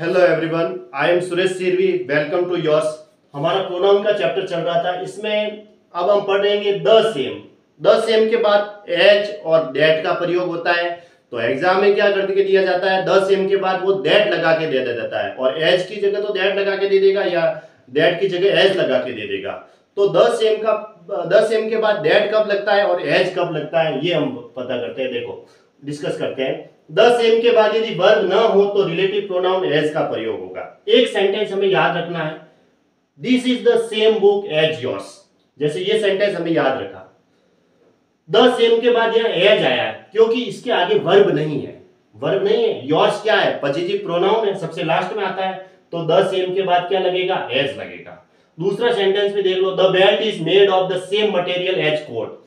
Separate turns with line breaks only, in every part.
Hello everyone, I am Suresh Sirvi. Welcome to yours. हमारा pronoun का chapter चल रहा था। इसमें अब हम पढ़ेंगे द सेम। द सेम के बाद एज और दैट का प्रयोग होता है। तो एग्जाम में क्या करके दिया जाता है, द सेम के बाद वो दैट लगा के दे देता है, और एज की जगह तो दैट लगा के दे देगा या दैट की जगह एज लगा के दे देगा। तो द सेम के बाद दैट कब लगता है और एज कब लगता है, ये हम पता करते हैं। देखो, डिस्कस करते हैं। द सेम के बाद यदि वर्ब ना हो तो रिलेटिव प्रोनाउन एज का प्रयोग होगा। एक सेंटेंस हमें याद रखना है, this is the same book as yours. जैसे ये सेंटेंस हमें याद रखा, द सेम के बाद यहां एज आया है क्योंकि इसके आगे वर्ब नहीं है। वर्ब नहीं है, योर्स क्या है, पॉजिटिव प्रोनाउन है, सबसे लास्ट में आता है। तो द सेम के बाद क्या लगेगा, एज लगेगा। दूसरा सेंटेंस भी देख लो, the belt is made of the same material as coat.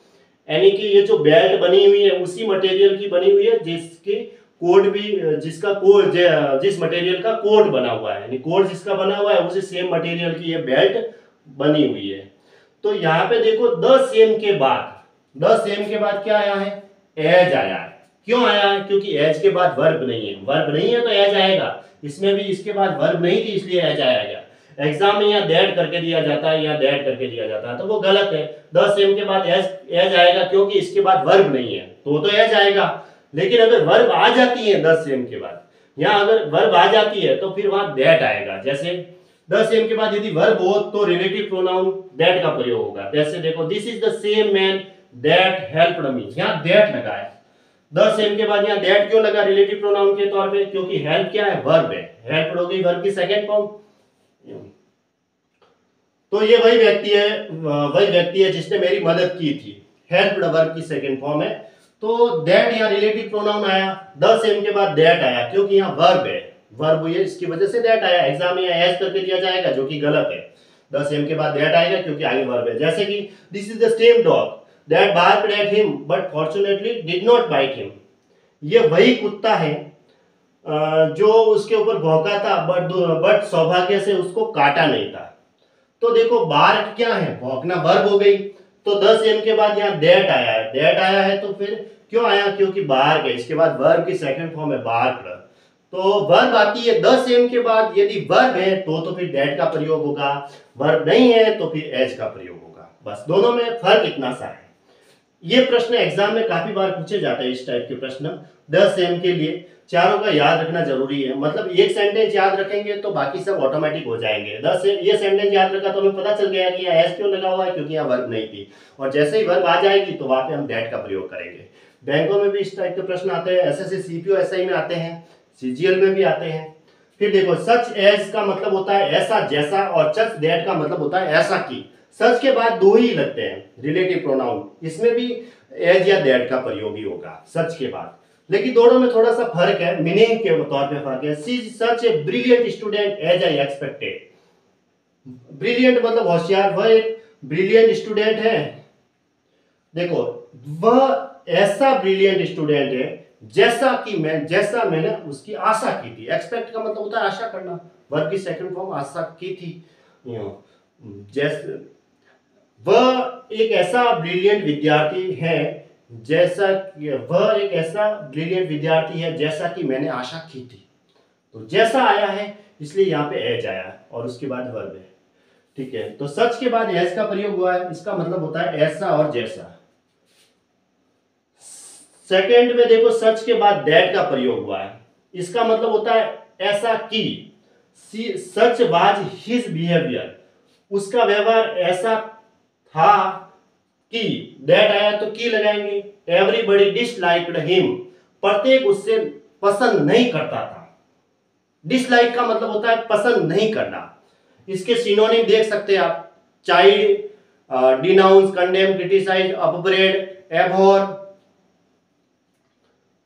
यानी कि ये जो बेल्ट बनी हुई है उसी मटेरियल की बनी हुई है जिसकी कोट भी, जिसका कोट, जिस मटेरियल का कोट बना हुआ है, यानी कोट जिसका बना हुआ है उसी सेम मटेरियल की ये बेल्ट बनी हुई है। तो यहाँ पे देखो, द सेम के बाद क्या आया है, एज आया है। क्यों आया है, क्योंकि एज के बाद वर्ब नहीं है। वर्ब नहीं है तो एज आएगा। इसमें भी इसके बाद वर्ब नहीं थी इसलिए एज आएगा। एग्जाम में यहाँ दैट करके दिया जाता है, यहाँ दैट करके दिया जाता है, तो वो गलत है। द सेम के बाद एज आएगा क्योंकि इसके बाद वर्ब नहीं है, तो एज आएगा। लेकिन अगर वर्ब आ जाती है द सेम के बाद, यहाँ अगर वर्ब आ जाती है तो फिर वहां दैट आएगा। जैसे द सेम के बाद यदि वर्ब हो तो रिलेटिव प्रोनाउन दैट का प्रयोग होगा। जैसे देखो, this is the same man that helped me, यहाँ दैट लगा है। द सेम के बाद यहाँ दैट क्यों लगा रिलेटिव प्रोनाउन के तौर पे, क्योंकि हेल्प क्या है, वर्ब है। हेल्प्ड हो गई वर्ब की सेकंड फॉर्म। तो ये वही व्यक्ति है जिसने मेरी मदद की थी, हेल्प्ड वर्ब की सेकंड फॉर्म है। तो दैट यहाँ रिलेटिव प्रोनाउन आया, द सेम के बाद दैट आया क्योंकि यहाँ वर्ब है। वर्ब हुई है, इसकी वजह से दैट आया। एग्जाम में यहाँ एज करके दिया जाएगा जो कि गलत है। द सेम के बाद दैट आएगा क्योंकि आगे वर्ब है। जैसे कि this is the same dog that barked at him but fortunately did not bite him. ये वही कुत्ता है जो उसके ऊपर भौंका था, बट सौभाग्य से उसको काटा नहीं था। तो देखो, बार्क क्या है, भौंकना वर्ब हो गई। तो द सेम के बाद यहाँ दैट आया है। दैट आया है तो फिर क्यों आया, क्योंकि बार्क है। इसके बाद वर्ब की सेकंड फॉर्म है बार्क्ड। तो वर्ब आती है द सेम के बाद, यदि वर्ब है तो फिर दैट का प्रयोग होगा, वर्ब नहीं है तो फिर एज का प्रयोग होगा। बस दोनों में फर्क इतना सा है। ये प्रश्न एग्जाम में काफी बार पूछे जाते हैं। इस टाइप के प्रश्न द सेम के लिए चारों का याद रखना जरूरी है। मतलब एक सेंटेंस याद रखेंगे तो बाकी सब ऑटोमेटिक हो जाएंगे। ये सेंटेंस याद रखा तो हमें पता चल गया कि यहाँ एस क्यों लगा हुआ है, क्योंकि यहाँ वर्ब नहीं थी। और जैसे ही वर्ब आ जाएगी तो वहां पे हम दैट का प्रयोग करेंगे। बैंकों में भी इस टाइप के प्रश्न आते हैं, एसएससी सीपीओ एसआई में आते हैं, सीजीएल में भी आते हैं। फिर देखो, सच एज का मतलब होता है ऐसा जैसा, और सच दैट का मतलब होता है ऐसा की। सच के बाद दो ही लगते हैं रिलेटिव प्रोनाउन, इसमें भी एज या दैट का प्रयोग ही होगा सच के बाद। लेकिन दोनों में थोड़ा सा फर्क है, मीनिंग के तौर पे फर्क है। See such a brilliant student as I expected. Brilliant मतलब होशियार, वह एक ब्रिलियंट स्टूडेंट है। देखो, वह ऐसा ब्रिलियंट स्टूडेंट है जैसा मैंने उसकी आशा की थी। एक्सपेक्ट का मतलब होता है आशा करना, वर्ब की सेकंड फॉर्म आशा की थी। जैसे वह एक ऐसा ब्रिलियंट विद्यार्थी है जैसा कि मैंने आशा की थी। तो जैसा आया है इसलिए यहाँ पे एज आया और उसके बाद वर्ब है। ठीक है, तो सच के बाद एज का प्रयोग हुआ है, इसका मतलब होता है ऐसा और जैसा। सेकंड में देखो, सच के बाद दैट का प्रयोग हुआ है, इसका मतलब होता है ऐसा कि। सच वाज हिज बिहेवियर, उसका व्यवहार ऐसा था कि। दैट आया तो की लगाएंगे। एवरीबडी डिसलाइक्ड हिम, प्रत्येक उससे पसंद नहीं करता था। डिसलाइक का मतलब होता है पसंद नहीं करना। इसके सिनोनिम देख सकते हैं आप, चाइल्ड, डिनाउंस, कंडेम, क्रिटिसाइज, अपब्रेड, एबहॉर,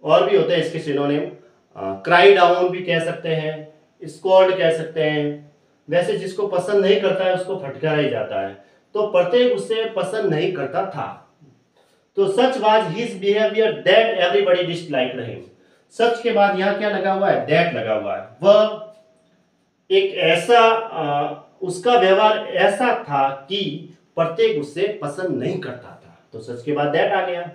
और भी होते हैं इसके सिनोनिम। क्राई डाउन भी कह सकते हैं, स्कॉल्ड कह सकते हैं। वैसे जिसको पसंद नहीं करता है उसको फटकारा ही जाता है। तो प्रत्येक उससे पसंद नहीं करता था। तो such was his behaviour that everybody disliked him. Such के बाद यहाँ क्या लगा हुआ है, दैट लगा हुआ है। वह एक ऐसा, उसका व्यवहार ऐसा था कि प्रत्येक उससे पसंद नहीं करता था। तो सच के बाद दैट आ गया।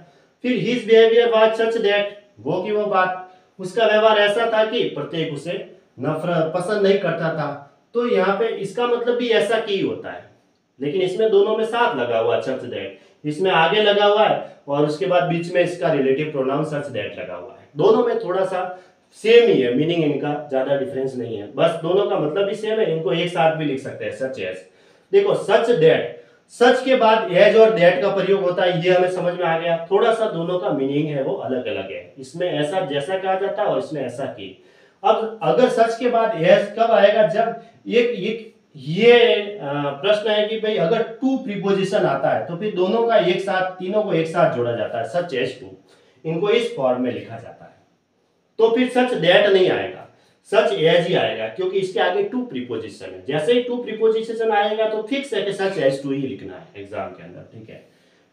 फिर his behaviour was such that, वो की वो बात, उसका व्यवहार ऐसा था कि प्रत्येक उसे नफरत पसंद नहीं करता था, तो यहाँ पे इसका मतलब भी ऐसा की होता है, लेकिन इसमें दोनों में साथ लगा हुआ सच दैट, इसमें आगे लगा हुआ है और उसके बाद बीच में इसका रिलेटिव प्रोनाउन सच दैट लगा हुआ है। दोनों में थोड़ा सा सेम ही है, मीनिंग इनका ज्यादा डिफरेंस नहीं है, बस दोनों का मतलब भी सेम है, इनको एक साथ भी लिख सकते हैं सच एज। देखो सच दैट, सच के बाद एज और दैट का प्रयोग होता है, ये हमें समझ में आ गया। थोड़ा सा दोनों का मीनिंग है वो अलग अलग है, इसमें ऐसा जैसा कहा जाता है और इसमें ऐसा की। अब अगर सच के बाद एज कब आएगा, जब एक ये प्रश्न है कि भाई अगर टू प्रीपोजिशन आता है तो फिर दोनों का एक साथ, तीनों को एक साथ जोड़ा जाता है, सच एज टू, इनको इस फॉर्म में लिखा जाता है। तो फिर सच दैट नहीं आएगा, सच एज ही आएगा, क्योंकि इसके आगे टू प्रीपोजिशन है। जैसे ही टू प्रीपोजिशन आएगा तो फिक्स है कि सच एज टू ही लिखना है एग्जाम के अंदर, ठीक है।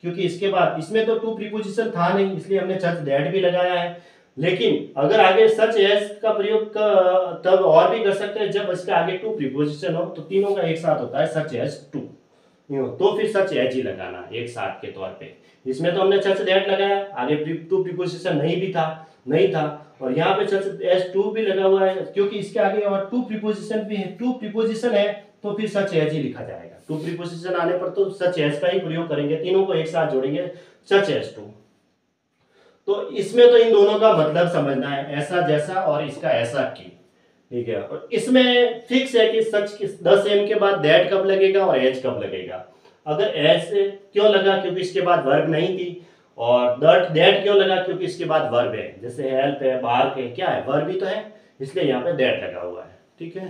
क्योंकि इसके बाद इसमें तो टू प्रीपोजिशन था नहीं, इसलिए हमने सच दैट भी लगाया है। लेकिन अगर आगे सच एज का प्रयोग तब और भी कर सकते हैं जब इसके आगे टू प्रीपोजिशन हो, तो तीनों का एक साथ होता है सच एज टू, तो फिर सच एज ही लगाना एक साथ के तौर पे। इसमें तो हमने सच दैट लगाया, आगे टू प्रीपोजिशन नहीं था, और यहाँ पे सच एज टू भी लगा हुआ है, क्योंकि इसके आगे और टू प्रीपोजिशन भी है, टू प्रीपोजिशन है तो फिर सच एज ही लिखा जाएगा। टू प्रीपोजिशन आने पर तो सच एज का ही प्रयोग करेंगे, तीनों को एक साथ जोड़ेंगे सच एज टू। तो इसमें तो इन दोनों का मतलब समझना है, ऐसा जैसा और इसका ऐसा की, ठीक है। और इसमें फिक्स है कि सच 10 एम के बाद दैट कब लगेगा और एज कब लगेगा। अगर एज क्यों लगा, क्योंकि इसके बाद वर्ब नहीं थी, और दैट क्यों लगा, क्योंकि इसके बाद वर्ब है, जैसे हेल्प है, बार्क है, क्या है, वर्ब ही तो है, इसलिए यहाँ पे दैट लगा हुआ है, ठीक है।